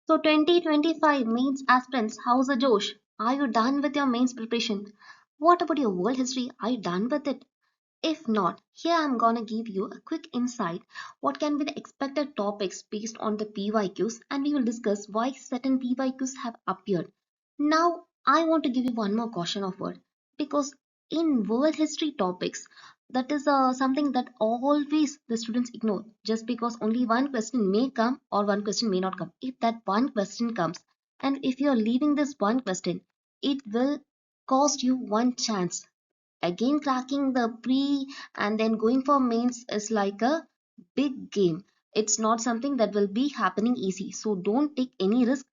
So 2025 mains aspirants, how's the Josh? Are you done with your mains preparation? What about your world history? Are you done with it? If not, here I'm gonna give you a quick insight what can be the expected topics based on the PYQs, and we will discuss why certain PYQs have appeared. Now I want to give you one more caution of word, because in world history topics, that is something that always the students ignore, just because only one question may come or one question may not come. If that one question comes, and if you're leaving this one question, it will cost you one chance. Again, cracking the pre and then going for mains is like a big game. It's not something that will be happening easy, so don't take any risk.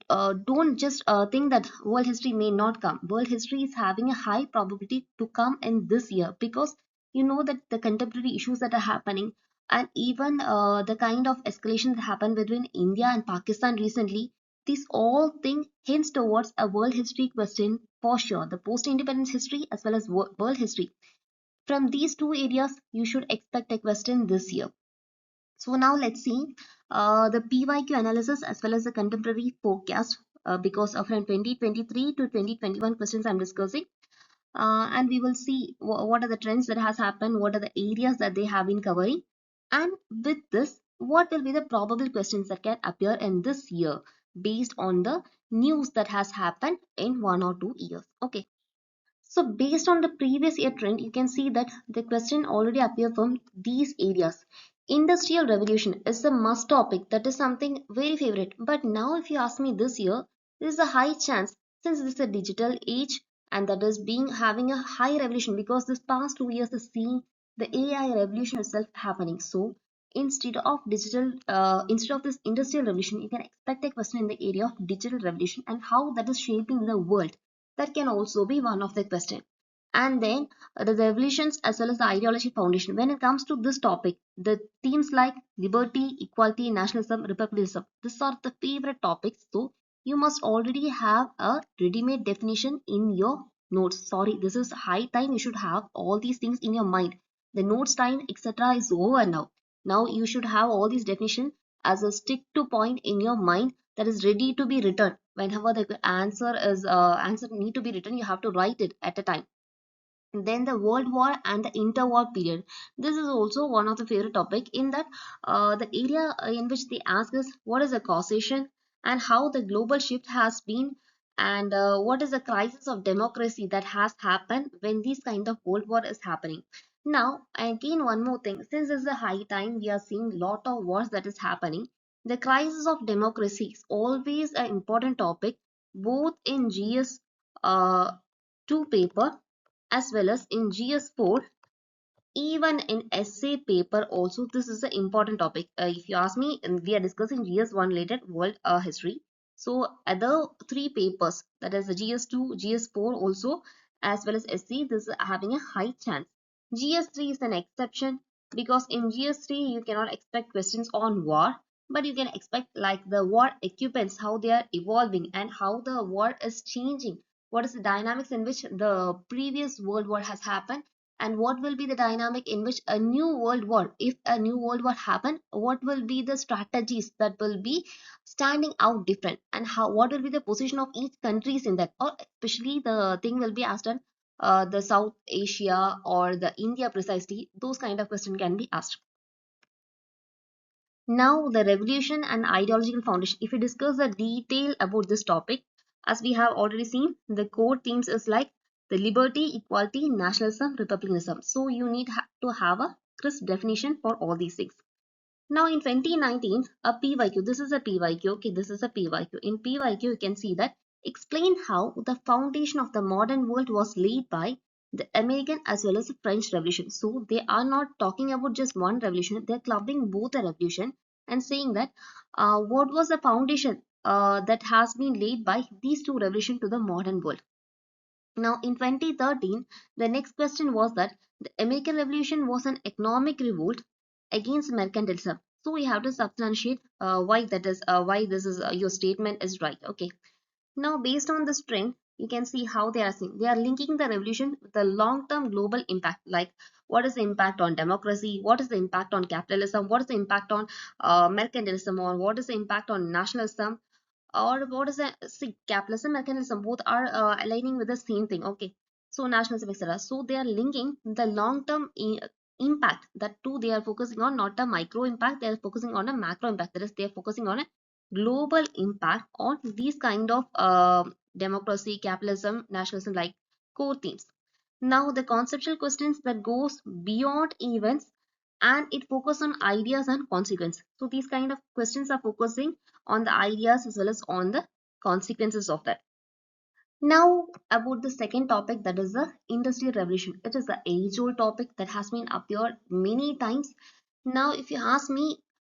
Don't just think that world history may not come. World history is having a high probability to come in this year, because you know that the contemporary issues that are happening, and even the kind of escalation that happened between India and Pakistan recently, this all thing hints towards a world history question for sure. The post independence history as well as world history, from these two areas you should expect a question this year. So now let's see the PYQ analysis as well as the contemporary forecast, because of from 2023 to 2021 questions I'm discussing. And we will see what are the trends that has happened, what are the areas that they have been covering, and with this, what will be the probable questions that can appear in this year based on the news that has happened in 1 or 2 years. Okay. So based on the previous year trend, you can see that the question already appear from these areas. Industrial revolution is a must topic, that is something very favorite. But now if you ask me this year, there is a high chance, since this is a digital age and that is being having a high revolution, because this past 2 years is seeing the AI revolution itself happening. So instead of this industrial revolution, you can expect a question in the area of digital revolution and how that is shaping the world. That can also be one of the question. And then the revolutions as well as the ideology foundation. When it comes to this topic, the themes like liberty, equality, nationalism, republicanism, these are the favorite topics. So you must already have a ready-made definition in your notes. Sorry, this is high time. You should have all these things in your mind. The notes time, etc., is over now. Now you should have all these definition as a stick to point in your mind, that is ready to be written. Whenever the answer need to be written, you have to write it at a time. Then the world war and the interwar period, this is also one of the favorite topic, in that the area in which they ask us what is the causation and how the global shift has been, and what is the crisis of democracy that has happened when this kind of world war is happening. Now again, one more thing, since this is a high time, we are seeing lot of wars that is happening. The crisis of democracy is always an important topic, both in GS 2 paper as well as in GS4, even in essay paper also. This is an important topic. If you ask me, and we are discussing GS1 related world history. So other three papers, that is the GS2, GS4 also, as well as SC, this is having a high chance. GS3 is an exception, because in GS3 you cannot expect questions on war, but you can expect like the war equipments, how they are evolving and how the war is changing. What is the dynamics in which the previous world war has happened, and what will be the dynamic in which a new world war, if a new world war happen, what will be the strategies that will be standing out different, and how, what will be the position of each countries in that, or especially the thing will be asked on the South Asia or the India precisely. Those kind of question can be asked. Now the revolution and ideological foundation, if we discuss the detail about this topic, as we have already seen, the core themes is like the liberty, equality, nationalism, republicanism. So you need to have a crisp definition for all these things. Now in 2019, a PYQ, this is a PYQ, okay, this is a PYQ. In PYQ, you can see that explain how the foundation of the modern world was laid by the American as well as the French Revolution. So they are not talking about just one revolution, they're clubbing both the revolution and saying that what was the foundation that has been laid by these two revolutions to the modern world. Now in 2013, the next question was that the American Revolution was an economic revolt against mercantilism. So we have to substantiate why this is your statement is right. Okay. Now based on this trend, you can see how they are saying. They are linking the revolution with the long-term global impact. Like what is the impact on democracy? What is the impact on capitalism? What is the impact on mercantilism? Or what is the impact on nationalism? or what is the, see, capitalism, mechanism, both are aligning with the same thing. Okay, so nationalism, etc. So they are linking the long-term impact. That too, they are focusing on not a micro impact, they are focusing on a macro impact. That is, they are focusing on a global impact on these kind of democracy, capitalism, nationalism like core themes. Now the conceptual questions that goes beyond events, and it focuses on ideas and consequence. So these kind of questions are focusing on the ideas as well as on the consequences of that. Now about the second topic, that is the industrial revolution. It is the age-old topic that has been appeared many times. Now if you ask me,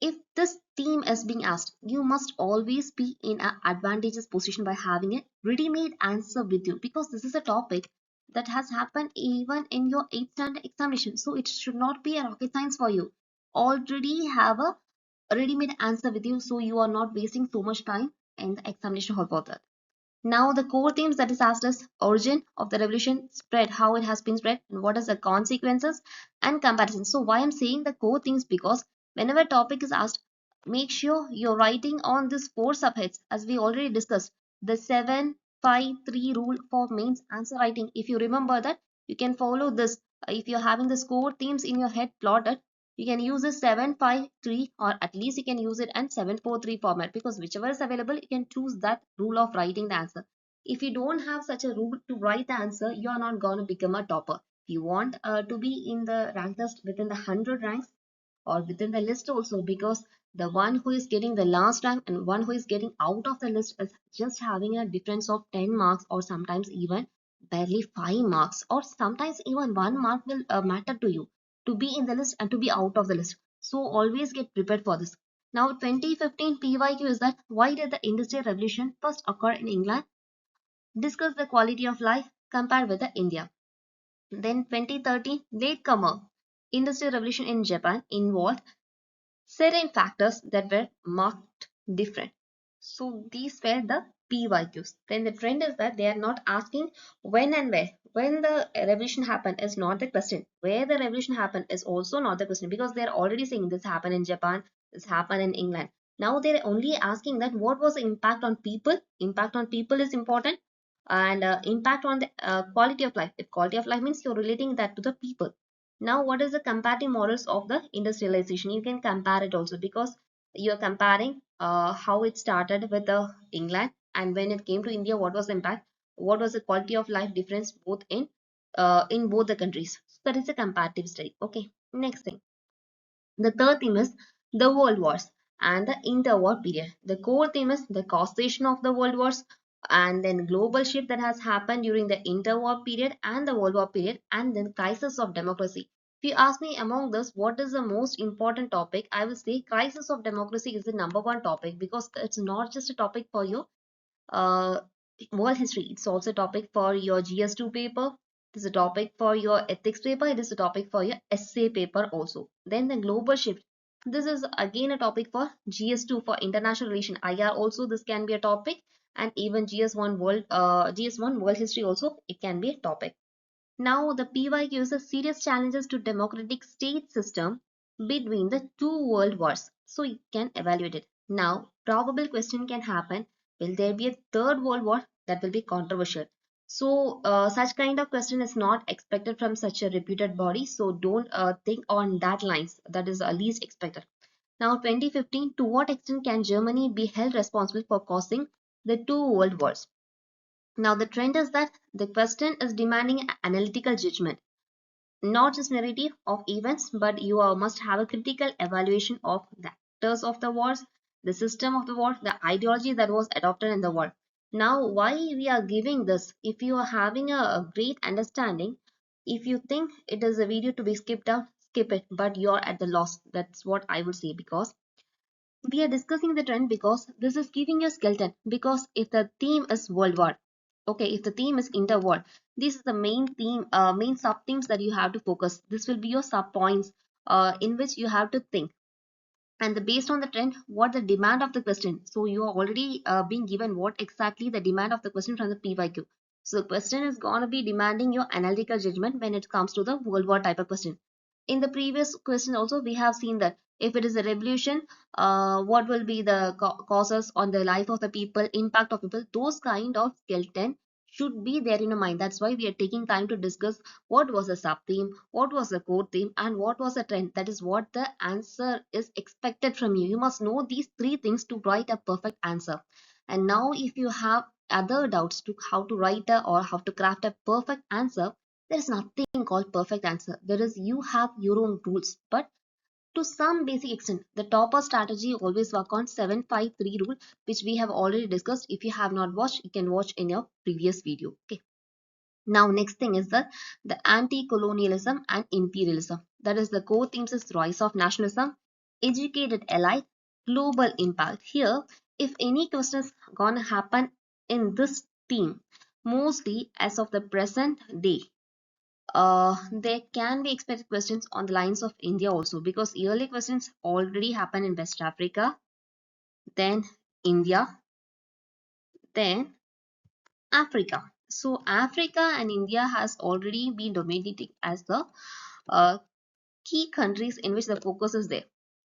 if this theme is being asked, you must always be in an advantageous position by having a ready-made answer with you, because this is a topic that has happened even in your 8th standard examination. So it should not be a rocket science for you. Already have a ready-made answer with you, so you are not wasting so much time in the examination hall for that. Now the core themes that is asked is origin of the revolution, spread, how it has been spread, and what is the consequences, and comparison. So why I'm saying the core themes, because whenever topic is asked, make sure you're writing on these four subheads as we already discussed. The 7-5-3 rule for mains answer writing. If you remember that, you can follow this. If you're having the core themes in your head plotted, you can use the 7-5-3, or at least you can use it in 7-4-3 format, because whichever is available, you can choose that rule of writing the answer. If you don't have such a rule to write the answer, you are not going to become a topper. If you want to be in the rank list within the 100 ranks, or within the list also, because the one who is getting the last rank and one who is getting out of the list is just having a difference of 10 marks, or sometimes even barely 5 marks, or sometimes even 1 mark will matter to you to be in the list and to be out of the list. So always get prepared for this. Now 2015 PYQ is that, why did the industrial revolution first occur in England? Discuss the quality of life compared with the India. Then 2013 latecomer industrial revolution in Japan involved certain factors that were marked different. So these were the PYQs. Then the trend is that they are not asking when and where. When the revolution happened is not the question. Where the revolution happened is also not the question, because they are already saying this happened in Japan, this happened in England. Now they're only asking that what was the impact on people. Impact on people is important, and impact on the quality of life. If quality of life means you're relating that to the people. Now, what is the comparative models of the industrialization? You can compare it also, because you're comparing how it started with England, and when it came to India, what was the impact? What was the quality of life difference both in both the countries? So that is a comparative study. Okay, next thing. The third theme is the world wars and the interwar period. The core theme is the causation of the world wars, and then global shift that has happened during the interwar period and the world war period, and then crisis of democracy. If you ask me among this, what is the most important topic, I will say crisis of democracy is the number one topic, because it's not just a topic for you uh, world history. It's also a topic for your GS2 paper. It is a topic for your ethics paper. It is a topic for your essay paper also. Then the global shift. This is again a topic for GS2 for international relation. IR also this can be a topic, and even GS1 world history also it can be a topic. Now, the PYQ is a serious challenges to democratic state system between the two world wars. So you can evaluate it. Now, probable question can happen. Will there be a third world war? That will be controversial. So, such kind of question is not expected from such a reputed body. So, don't think on that lines. That is least expected. Now, 2015, to what extent can Germany be held responsible for causing the two world wars? Now, the trend is that the question is demanding analytical judgment, not just narrative of events, but you must have a critical evaluation of the actors of the wars, the system of the war, the ideology that was adopted in the war. Now, why we are giving this? If you are having a great understanding, if you think it is a video to be skipped out, skip it, but you're at the loss. That's what I would say, because we are discussing the trend, because this is giving you a skeleton. Because if the theme is world war, okay, if the theme is interwar, this is the main theme, main sub themes that you have to focus. This will be your sub points in which you have to think. And based on the trend, what the demand of the question. So you are already being given what exactly the demand of the question from the PYQ. So the question is going to be demanding your analytical judgment when it comes to the world war type of question. In the previous question also, we have seen that if it is a revolution, what will be the causes on the life of the people, impact of people, those kind of skeleton should be there in your mind. That's why we are taking time to discuss what was the sub theme, what was the core theme, and what was the trend. That is what the answer is expected from you. You must know these three things to write a perfect answer. And now if you have other doubts to how to write a or how to craft a perfect answer, there is nothing called perfect answer. There is, you have your own rules, but to some basic extent, the topper strategy always work on 753 rule, which we have already discussed. If you have not watched, you can watch in your previous video. Okay. Now, next thing is the anti-colonialism and imperialism. That is the core themes is rise of nationalism, educated elite, global impact. Here, if any question is gonna happen in this theme, mostly as of the present day, there can be expected questions on the lines of India also, because yearly questions already happen in West Africa, then India, then Africa. So Africa and India has already been dominating as the uh, key countries in which the focus is there.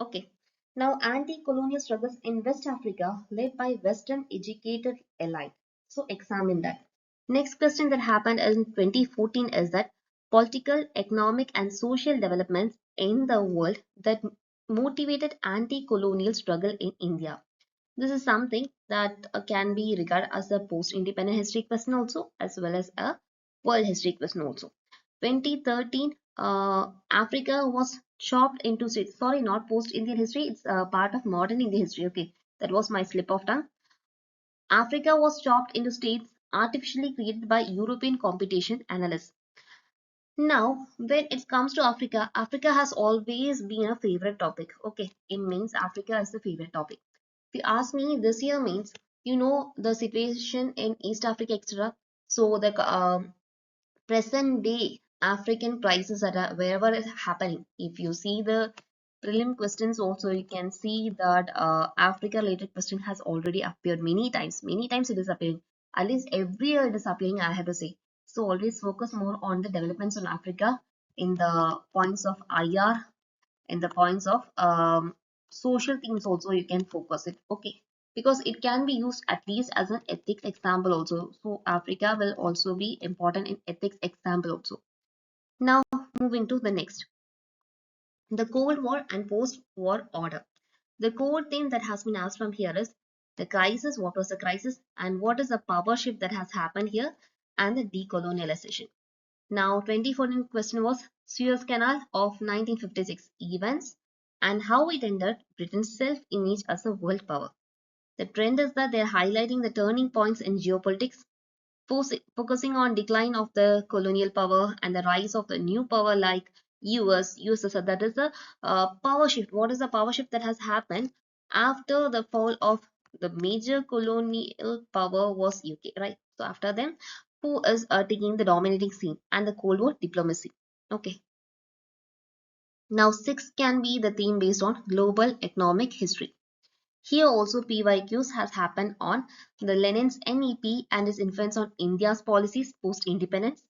Okay. Now, anti-colonial struggles in West Africa led by Western educated elite. So examine that. Next question that happened in 2014 is that political, economic, and social developments in the world that motivated anti-colonial struggle in India. This is something that can be regarded as a post-independent history question also, as well as a world history question also. 2013, Africa was chopped into states. Sorry, not post-Indian history. It's a part of modern Indian history. Okay, that was my slip of tongue. Africa was chopped into states artificially created by European competition analysts. Now, when it comes to Africa, Africa has always been a favorite topic. Okay, it means Africa is the favorite topic. If you ask me, this year means, you know, the situation in East Africa, etc. So the present day African crisis that are wherever is happening. If you see the prelim questions also, you can see that Africa related question has already appeared many times. Many times it is appearing. At least every year it is appearing, I have to say. So always focus more on the developments on Africa in the points of IR, in the points of social themes also you can focus it. Okay, because it can be used at least as an ethics example also. So Africa will also be important in ethics example also. Now moving to the next, the Cold War and post-war order. The core theme that has been asked from here is the crisis, what was the crisis, and what is the power shift that has happened here, and the decolonialization. Now, 2014 question was Suez Canal of 1956 events and how it ended Britain's self-image as a world power. The trend is that they're highlighting the turning points in geopolitics, focusing on decline of the colonial power and the rise of the new power like US, USSR. That is the power shift. What is the power shift that has happened after the fall of the major colonial power was UK, right? So after them, who is taking the dominating scene and the Cold War diplomacy. Okay. Now, six can be the theme based on global economic history. Here also PYQs has happened on the Lenin's NEP and its influence on India's policies post-independence.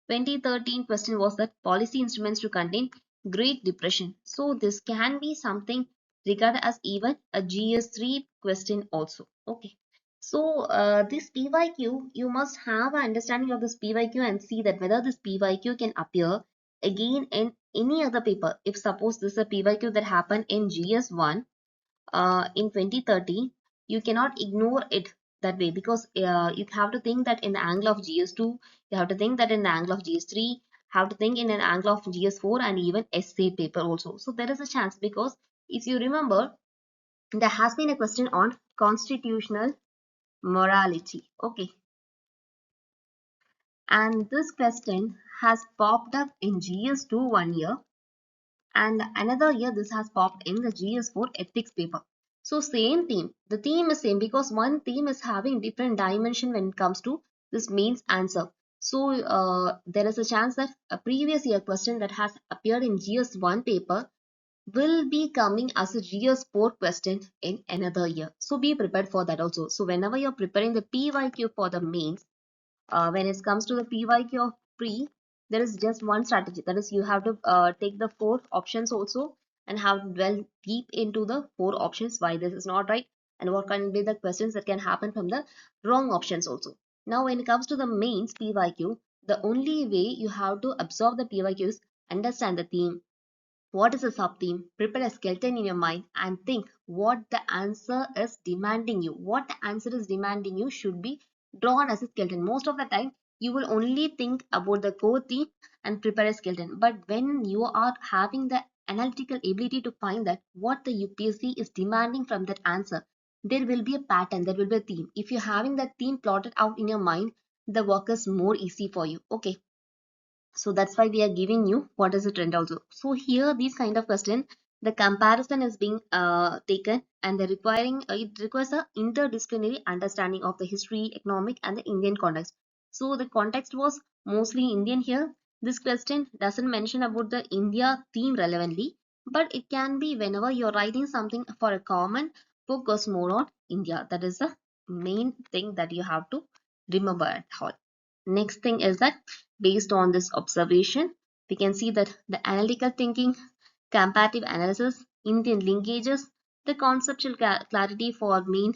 2013 question was that policy instruments to contain Great Depression. So this can be something regarded as even a GS3 question also. Okay. So this PYQ, you must have an understanding of this PYQ and see that whether this PYQ can appear again in any other paper. If suppose this is a PYQ that happened in GS1, in 2030, you cannot ignore it that way, because you have to think that in the angle of GS2, you have to think that in the angle of GS3, have to think in an angle of GS4 and even essay paper also. So there is a chance, because if you remember, there has been a question on constitutional morality. Okay. And this question has popped up in GS2 one year, and another year this has popped in the GS4 ethics paper. So same theme. The theme is same because one theme is having different dimension when it comes to this means answer. So there is a chance that a previous year question that has appeared in GS1 paper will be coming as a GS4 question in another year. So be prepared for that also. So whenever you're preparing the PYQ for the mains, when it comes to the PYQ of pre, there is just one strategy, that is you have to take the four options also and have to dwell deep into the four options, why this is not right and what can be the questions that can happen from the wrong options also. Now when it comes to the mains PYQ, the only way you have to absorb the PYQ is understand the theme. What is a sub-theme? Prepare a skeleton in your mind and think what the answer is demanding you. What the answer is demanding you should be drawn as a skeleton. Most of the time, you will only think about the core theme and prepare a skeleton. But when you are having the analytical ability to find that what the UPSC is demanding from that answer, there will be a pattern, there will be a theme. If you're having that theme plotted out in your mind, the work is more easy for you. Okay, so that's why we are giving you what is the trend also. So here these kind of question, the comparison is being taken and the requiring it requires a interdisciplinary understanding of the history, economic and the Indian context. So the context was mostly Indian here. This question doesn't mention about the India theme relevantly, but it can be whenever you're writing something for a common, focus more on India. That is the main thing that you have to remember at all. Next thing is that based on this observation, we can see that the analytical thinking, comparative analysis, Indian linkages, the conceptual clarity for main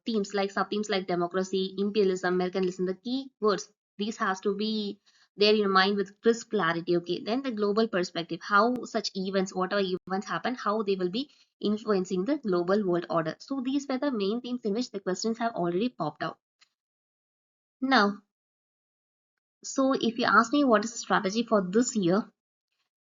themes like sub-themes like democracy, imperialism, Americanism, the key words, these has to be there in mind with crisp clarity. Okay, then the global perspective, how such events, whatever events happen, how they will be influencing the global world order. So these were the main themes in which the questions have already popped out. Now, so if you ask me what is the strategy for this year,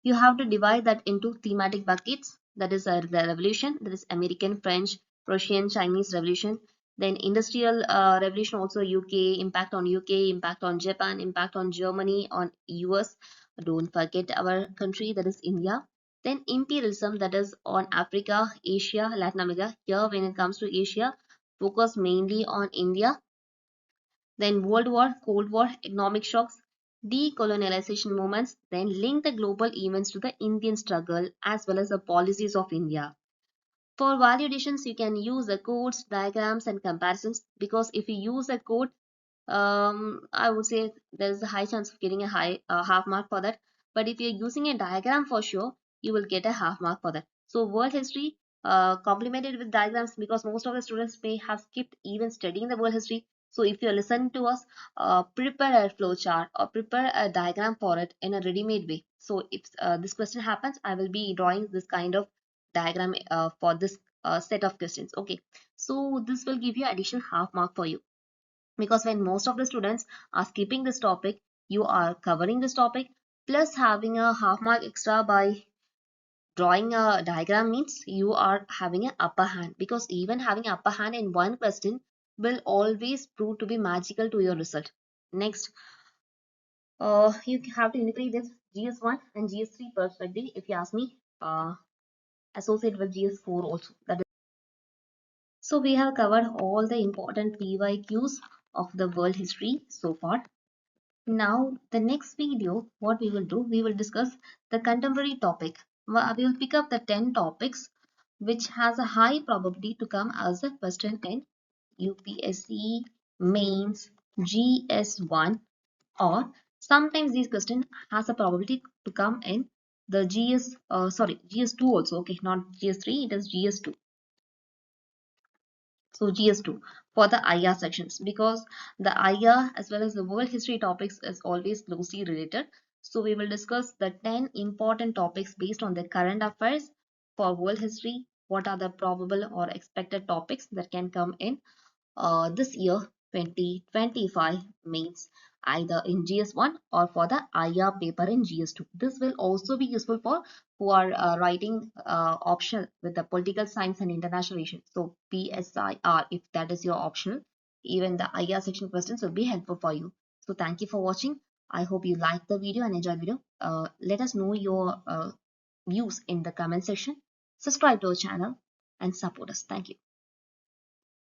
you have to divide that into thematic buckets. That is the revolution, that is American, French, Russian, Chinese revolution. Then industrial revolution, also UK, impact on Japan, impact on Germany, on US. Don't forget our country, that is India. Then imperialism, that is on Africa, Asia, Latin America. Here when it comes to Asia, focus mainly on India. Then World War, Cold War, economic shocks, decolonialization movements, then link the global events to the Indian struggle as well as the policies of India. For value additions, you can use the codes, diagrams, and comparisons because if you use a code, I would say there's a high chance of getting a high half mark for that. But if you're using a diagram for sure, you will get a half mark for that. So world history complemented with diagrams because most of the students may have skipped even studying the world history. So if you listen to us, prepare a flow chart or prepare a diagram for it in a ready-made way. So if this question happens, I will be drawing this kind of diagram for this set of questions. Okay, so this will give you additional half mark for you because when most of the students are skipping this topic, you are covering this topic plus having a half mark extra by drawing a diagram means you are having an upper hand because even having upper hand in one question will always prove to be magical to your result. Next, you have to integrate this GS1 and GS3 perspective if you ask me, associate with GS4 also. That is, so we have covered all the important PYQs of the world history so far. Now, the next video, what we will do, we will discuss the contemporary topic. We will pick up the 10 topics which has a high probability to come as a question in UPSC mains GS1, or sometimes these question has a probability to come in the GS2 also. Okay, not GS3, it is GS2. So GS2 for the IR sections because the IR as well as the world history topics is always closely related. So we will discuss the 10 important topics based on the current affairs for world history. What are the probable or expected topics that can come in this year 2025 means either in GS1 or for the IR paper in GS2. This will also be useful for who are writing optional with the political science and international relations. So PSIR, if that is your optional, even the IR section questions will be helpful for you. So thank you for watching. I hope you liked the video and enjoyed the video. Let us know your views in the comment section. Subscribe to our channel and support us. Thank you.